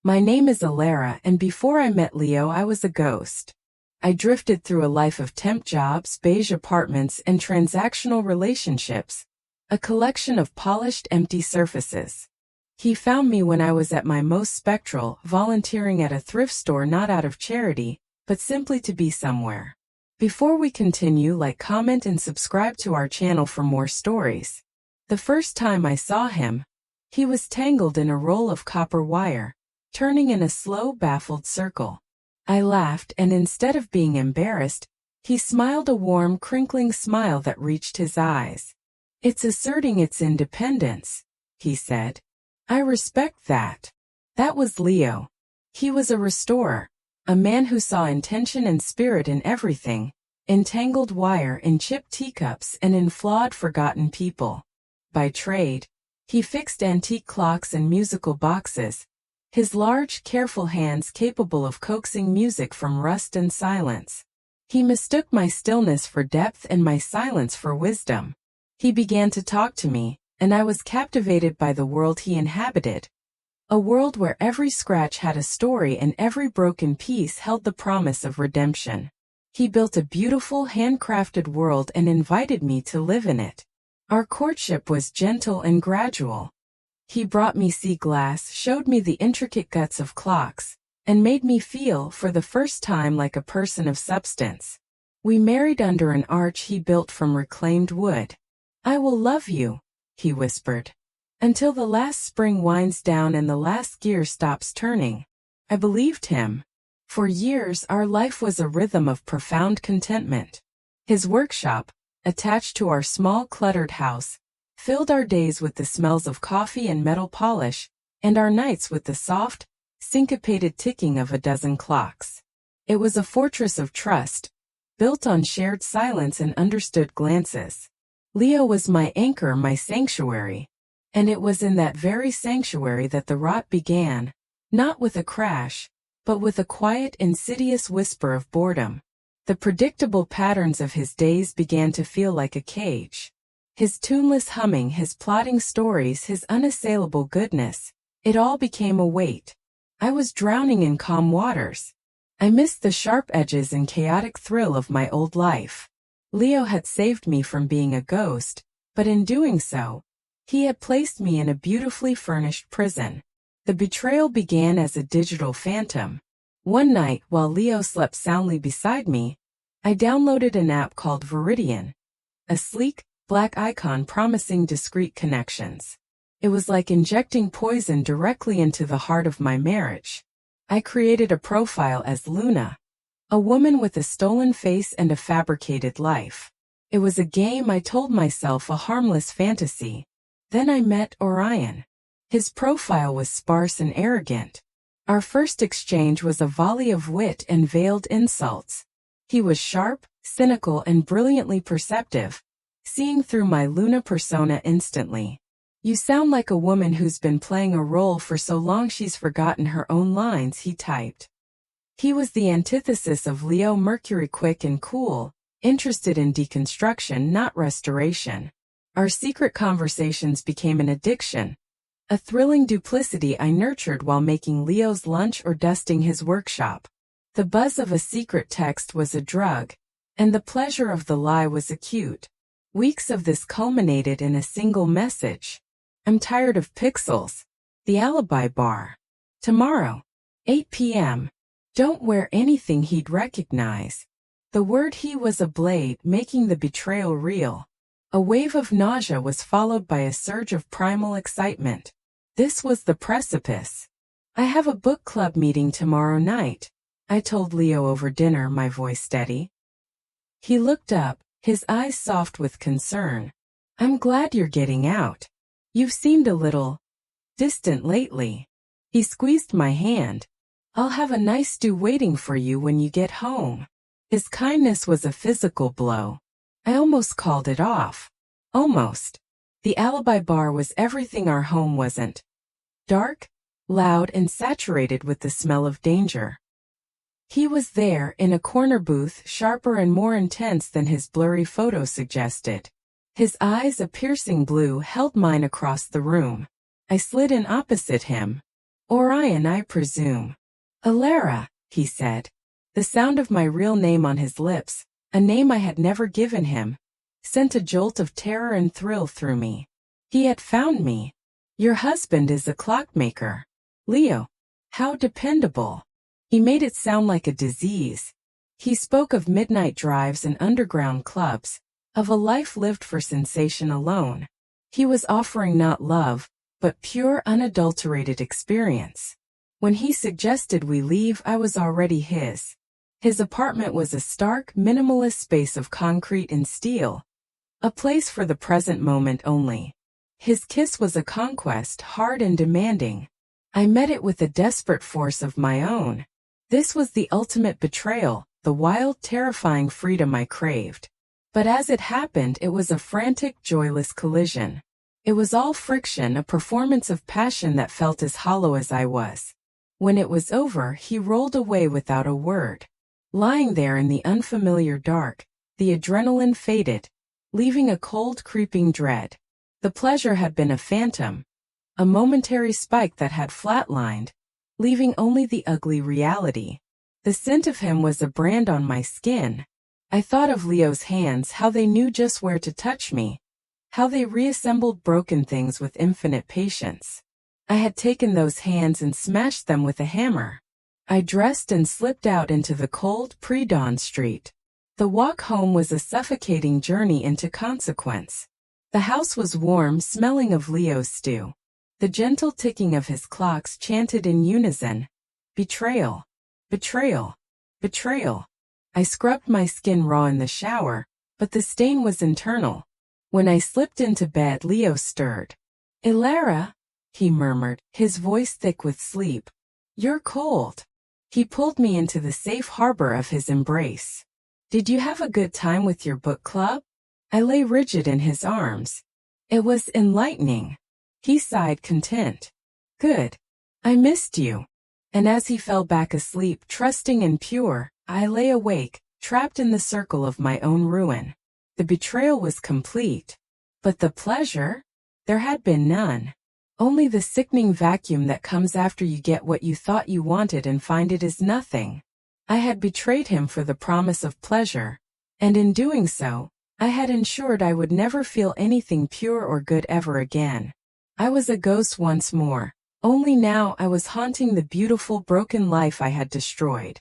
My name is Elara, and before I met Leo, I was a ghost. I drifted through a life of temp jobs, beige apartments, and transactional relationships, a collection of polished, empty surfaces. He found me when I was at my most spectral, volunteering at a thrift store not out of charity, but simply to be somewhere. Before we continue, like, comment, and subscribe to our channel for more stories. The first time I saw him, he was tangled in a roll of copper wire, turning in a slow, baffled circle. I laughed, and instead of being embarrassed, he smiled a warm, crinkling smile that reached his eyes. "It's asserting its independence," he said. "I respect that." That was Leo. He was a restorer, a man who saw intention and spirit in everything, in tangled wire, in chipped teacups, and in flawed, forgotten people. By trade, he fixed antique clocks and musical boxes, his large, careful hands capable of coaxing music from rust and silence. He mistook my stillness for depth and my silence for wisdom. He began to talk to me, and I was captivated by the world he inhabited. A world where every scratch had a story and every broken piece held the promise of redemption. He built a beautiful, handcrafted world and invited me to live in it. Our courtship was gentle and gradual. He brought me sea glass, showed me the intricate guts of clocks, and made me feel, for the first time, like a person of substance. We married under an arch he built from reclaimed wood. "I will love you," he whispered, "until the last spring winds down and the last gear stops turning." I believed him. For years, our life was a rhythm of profound contentment. His workshop, attached to our small, cluttered house, filled our days with the smells of coffee and metal polish, and our nights with the soft, syncopated ticking of a dozen clocks. It was a fortress of trust, built on shared silence and understood glances. Leo was my anchor, my sanctuary. And it was in that very sanctuary that the rot began, not with a crash, but with a quiet, insidious whisper of boredom. The predictable patterns of his days began to feel like a cage. His tuneless humming, his plodding stories, his unassailable goodness, it all became a weight. I was drowning in calm waters. I missed the sharp edges and chaotic thrill of my old life. Leo had saved me from being a ghost, but in doing so, he had placed me in a beautifully furnished prison. The betrayal began as a digital phantom. One night, while Leo slept soundly beside me, I downloaded an app called Orion, a sleek, black icon promising discreet connections. It was like injecting poison directly into the heart of my marriage. I created a profile as Luna, a woman with a stolen face and a fabricated life. It was a game, I told myself, a harmless fantasy. Then I met Orion. His profile was sparse and arrogant. Our first exchange was a volley of wit and veiled insults. He was sharp, cynical, and brilliantly perceptive, seeing through my Luna persona instantly. "You sound like a woman who's been playing a role for so long she's forgotten her own lines," he typed. He was the antithesis of Leo, Mercury, quick and cool, interested in deconstruction, not restoration. Our secret conversations became an addiction, a thrilling duplicity I nurtured while making Leo's lunch or dusting his workshop. The buzz of a secret text was a drug, and the pleasure of the lie was acute. Weeks of this culminated in a single message. "I'm tired of pixels." The alibi bar. "Tomorrow, 8 p.m. Don't wear anything he'd recognize." The word "he" was a blade, making the betrayal real. A wave of nausea was followed by a surge of primal excitement. This was the precipice. "I have a book club meeting tomorrow night," I told Leo over dinner, my voice steady. He looked up, his eyes soft with concern. "I'm glad you're getting out. You've seemed a little distant lately." He squeezed my hand. "I'll have a nice stew waiting for you when you get home." His kindness was a physical blow. I almost called it off. Almost. The alibi bar was everything our home wasn't. Dark, loud, and saturated with the smell of danger. He was there, in a corner booth, sharper and more intense than his blurry photo suggested. His eyes, a piercing blue, held mine across the room. I slid in opposite him. Orion, I presume. Elara, he said. The sound of my real name on his lips, a name I had never given him, sent a jolt of terror and thrill through me. He had found me. Your husband is a clockmaker. Leo. How dependable. He made it sound like a disease. He spoke of midnight drives and underground clubs, of a life lived for sensation alone. He was offering not love, but pure unadulterated experience. When he suggested we leave, I was already his. His apartment was a stark, minimalist space of concrete and steel, a place for the present moment only. His kiss was a conquest, hard and demanding. I met it with a desperate force of my own. This was the ultimate betrayal, the wild, terrifying freedom I craved. But as it happened, it was a frantic, joyless collision. It was all friction, a performance of passion that felt as hollow as I was. When it was over, he rolled away without a word. Lying there in the unfamiliar dark, the adrenaline faded, leaving a cold, creeping dread. The pleasure had been a phantom, a momentary spike that had flatlined, leaving only the ugly reality. The scent of him was a brand on my skin. I thought of Leo's hands, how they knew just where to touch me, how they reassembled broken things with infinite patience. I had taken those hands and smashed them with a hammer. I dressed and slipped out into the cold, pre-dawn street. The walk home was a suffocating journey into consequence. The house was warm, smelling of Leo's stew. The gentle ticking of his clocks chanted in unison. Betrayal. Betrayal. Betrayal. I scrubbed my skin raw in the shower, but the stain was internal. When I slipped into bed, Leo stirred. Elara, he murmured, his voice thick with sleep. You're cold. He pulled me into the safe harbor of his embrace. Did you have a good time with your book club? I lay rigid in his arms. It was enlightening. He sighed, content. Good. I missed you. And as he fell back asleep, trusting and pure, I lay awake, trapped in the circle of my own ruin. The betrayal was complete. But the pleasure? There had been none. Only the sickening vacuum that comes after you get what you thought you wanted and find it is nothing. I had betrayed him for the promise of pleasure, and in doing so, I had ensured I would never feel anything pure or good ever again. I was a ghost once more, only now I was haunting the beautiful broken life I had destroyed.